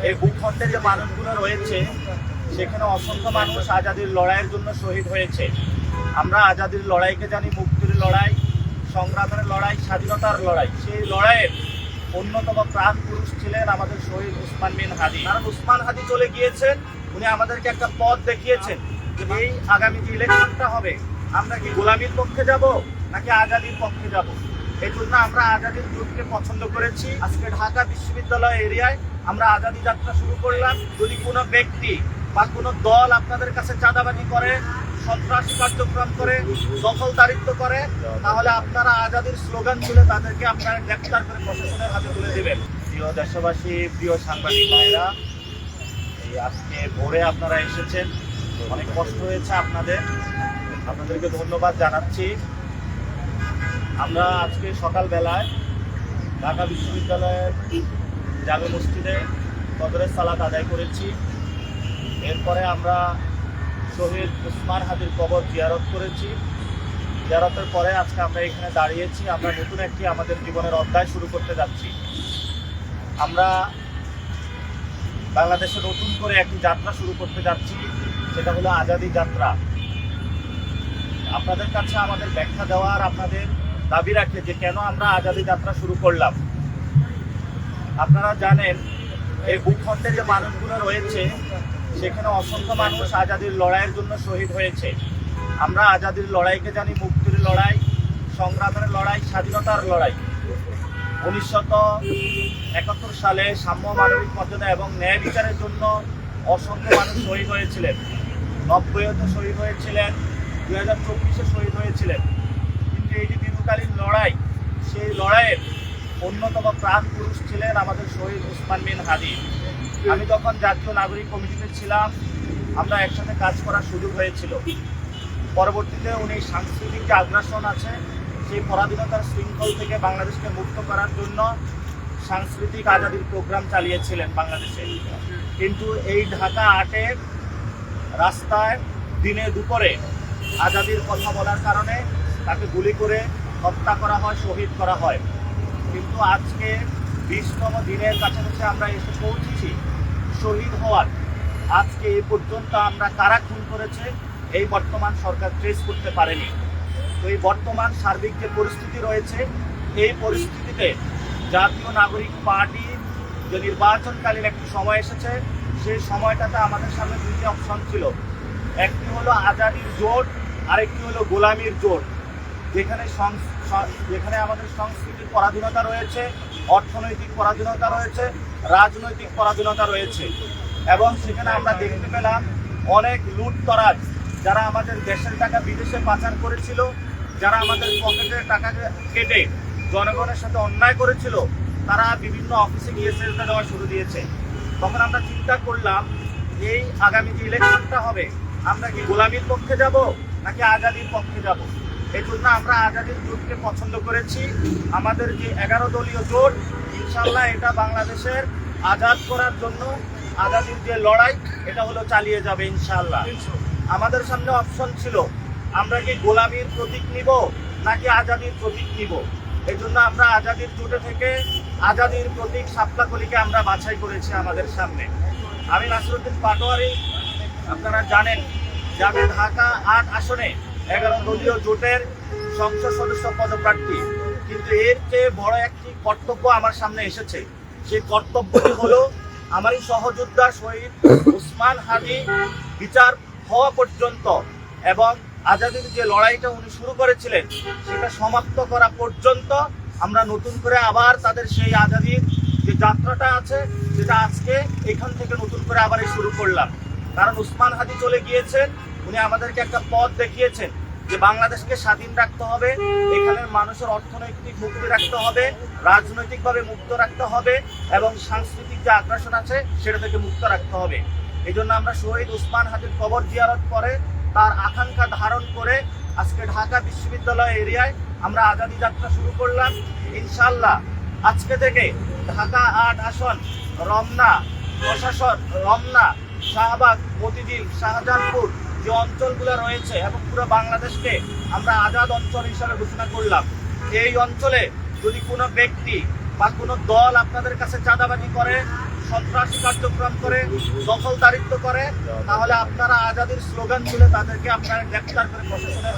এই ভূখণ্ডে যে মানুষগুলো রয়েছে সেখানে অসংখ্য মানুষ আজাদির লড়াইয়ের জন্য শহীদ হয়েছে। আমরা আজাদির লড়াইকে জানি মুক্তির লড়াই, সংগ্রামের লড়াই, স্বাধীনতার লড়াই। সেই লড়াইয়ের অন্যতম প্রাণ পুরুষ ছিলেন আমাদের শহীদ উসমান বিন হাদি। কারণ উসমান হাদি চলে গিয়েছেন, উনি আমাদেরকে একটা পথ দেখিয়েছেন যে এই আগামী যে ইলেকশনটা হবে আমরা কি গোলামির পক্ষে যাব নাকি আজাদির পক্ষে যাব। এই জন্য আমরা আজাদির জোটকে পছন্দ করেছি। আজকে ঢাকা বিশ্ববিদ্যালয় এরিয়ায় আমরা আজাদি যাত্রা শুরু করলাম। যদি কোনো ব্যক্তি বা কোনো দল আপনাদের কাছে চাঁদাবাজি করে, সন্ত্রাসী কার্যক্রম করে, দখলদারিত্ব করে, তাহলে আপনারা আজাদির স্লোগান তুলে তাদেরকে আপনারা গ্রেফতার করে প্রশাসনের হাতে তুলে দেবেন। প্রিয় দেশবাসী, প্রিয় সাংবাদিক ভাইরা, এই আজকে ভোরে আপনারা এসেছেন, অনেক কষ্ট হয়েছে আপনাদেরকে ধন্যবাদ জানাচ্ছি। আমরা আজকে সকালবেলায় ঢাকা বিশ্ববিদ্যালয়ের জামে মসজিদে ফজরের সালাত আদায় করেছি। এরপরে আমরা শহীদ উসমান হাদির কবর জিয়ারত করেছি। জিয়ারতের পরে আজকে আমরা এখানে দাঁড়িয়েছি। আমরা নতুন একটি আমাদের জীবনের অধ্যায় শুরু করতে যাচ্ছি। আমরা বাংলাদেশে নতুন করে একটি যাত্রা শুরু করতে যাচ্ছি, সেটা হলো আজাদি যাত্রা। আপনাদের কাছে আমাদের ব্যাখ্যা দেওয়ার আপনাদের দাবি রাখে যে কেন আমরা আজাদি যাত্রা শুরু করলাম। আপনারা জানেন এই ভূখণ্ডে যে মানুষগুলো রয়েছে সেখানে অসংখ্য মানুষ আজাদির লড়াইয়ের জন্য শহীদ হয়েছে। আমরা আজাদির লড়াইকে জানি মুক্তির লড়াই, সংগ্রামের লড়াই, স্বাধীনতার লড়াই। 1971 সালে সাম্য, মানবিক মর্যাদা এবং ন্যায় বিচারের জন্য অসংখ্য মানুষ শহীদ হয়েছিলেন। 90-তে শহীদ হয়েছিলেন, 2024-এ শহীদ হয়েছিলেন। কিন্তু এই যে দীর্ঘকালীন লড়াই, সেই লড়াইয়ের অন্যতম প্রাণ পুরুষ ছিলেন আমাদের শহীদ উসমান বিন হাদি। আমি যখন জাতীয় নাগরিক কমিটিতে ছিলাম, আমরা একসাথে কাজ করার সুযোগ হয়েছিল। পরবর্তীতে উনি সাংস্কৃতিক যে আগ্রাসন আছে সেই পরাধীনতার শৃঙ্খল থেকে বাংলাদেশকে মুক্ত করার জন্য সাংস্কৃতিক আজাদির প্রোগ্রাম চালিয়েছিলেন বাংলাদেশে। কিন্তু এই ঢাকা 8-এর রাস্তায় দিনে দুপুরে আজাদির কথা বলার কারণে তাকে গুলি করে হত্যা করা হয়, শহীদ করা হয়। কিন্তু আজকে 20তম দিনের কাছাকাছি আমরা এসে পৌঁছেছি শহীদ হওয়ার। আজকে এই পর্যন্ত আমরা কারা খুন করেছে এই বর্তমান সরকার ট্রেস করতে পারেনি। তো এই বর্তমান সার্বিক যে পরিস্থিতি রয়েছে, এই পরিস্থিতিতে জাতীয় নাগরিক পার্টি যে নির্বাচনকালীন একটি সময় এসেছে, সেই সময়টাতে আমাদের সামনে দুইটি অপশন ছিল। একটি হলো আজাদির জোট, আরেকটি হলো গোলামির জোট। যেখানে আমাদের সংস্কৃতির পরাধীনতা রয়েছে, অর্থনৈতিক পরাধীনতা রয়েছে, রাজনৈতিক পরাধীনতা রয়েছে। এবং সেখানে আমরা দেখতে পেলাম অনেক লুটতরাজ, যারা আমাদের দেশের টাকা বিদেশে পাচার করেছিল, যারা আমাদের পকেটের টাকা কেটে জনগণের সাথে অন্যায় করেছিল, তারা বিভিন্ন অফিসে গিয়ে সেজদা দেওয়া শুরু দিয়েছে। তখন আমরা চিন্তা করলাম এই আগামী যে ইলেকশনটা হবে আমরা কি গোলামির পক্ষে যাব নাকি আজাদির পক্ষে যাব। এই জন্য আমরা আজাদির জোটকে পছন্দ করেছি। আমাদের যে 11 দলীয় জোট, ইনশাল্লাহ এটা বাংলাদেশের আজাদ করার জন্য আজাদির যে লড়াই এটা হলো চালিয়ে যাবে ইনশাল্লাহ। আমাদের সামনে অপশন ছিল আমরা কি গোলামির প্রতীক নিব নাকি আজাদির প্রতীক নিব। এই জন্য আমরা আজাদির জোটে থেকে আজাদির প্রতীক শাপলাকলিকে আমরা বাছাই করেছি আমাদের সামনে। আমি নাসিরউদ্দিন পাটোয়ারি, আপনারা জানেন যে আমি ঢাকা 8 আসনে 11 দলীয় জোটের সংসদ সদস্য পদপ্রার্থী। কিন্তু এর চেয়ে বড় একটি কর্তব্য আমার সামনে এসেছে। সেই কর্তব্যটি হলো আমারই সহযোদ্ধা শহীদ উসমান হাদি বিচার হওয়া পর্যন্ত এবং আজাদির যে লড়াইটা উনি শুরু করেছিলেন সেটা সমাপ্ত করা পর্যন্ত আমরা নতুন করে আবার তাদের সেই আজাদির যে যাত্রাটা আছে সেটা আজকে এখান থেকে নতুন করে আবার শুরু করলাম। কারণ উসমান হাদি চলে গিয়েছেন, উনি আমাদেরকে একটা পথ দেখিয়েছেন যে বাংলাদেশকে স্বাধীন রাখতে হবে, এখানের মানুষের অর্থনৈতিক মুক্তি রাখতে হবে, রাজনৈতিকভাবে মুক্ত রাখতে হবে এবং সাংস্কৃতিক যে আগ্রাসন আছে সেটা থেকে মুক্ত রাখতে হবে। এই জন্য আমরা শহীদ উসমান হাদির কবর জিয়ারত করে তার আকাঙ্ক্ষা ধারণ করে আজকে ঢাকা বিশ্ববিদ্যালয় এরিয়ায় আমরা আজাদি যাত্রা শুরু করলাম। ইনশাল্লাহ আজকে থেকে ঢাকা 8 আসন, রমনা প্রশাসন, রমনা, শাহবাগ, মতিঝিল, শাহজাহানপুর যে অঞ্চলগুলো রয়েছে এবং পুরো বাংলাদেশকে আমরা আজাদ অঞ্চল হিসাবে ঘোষণা করলাম। এই অঞ্চলে যদি কোনো ব্যক্তি বা কোনো দল আপনাদের কাছে চাঁদাবাজি করে, সন্ত্রাসী কার্যক্রম করে, দখলদারিত্ব করে, তাহলে আপনারা আজাদির স্লোগান তুলে তাদেরকে আপনারা গ্রেফতার করে প্রশাসনের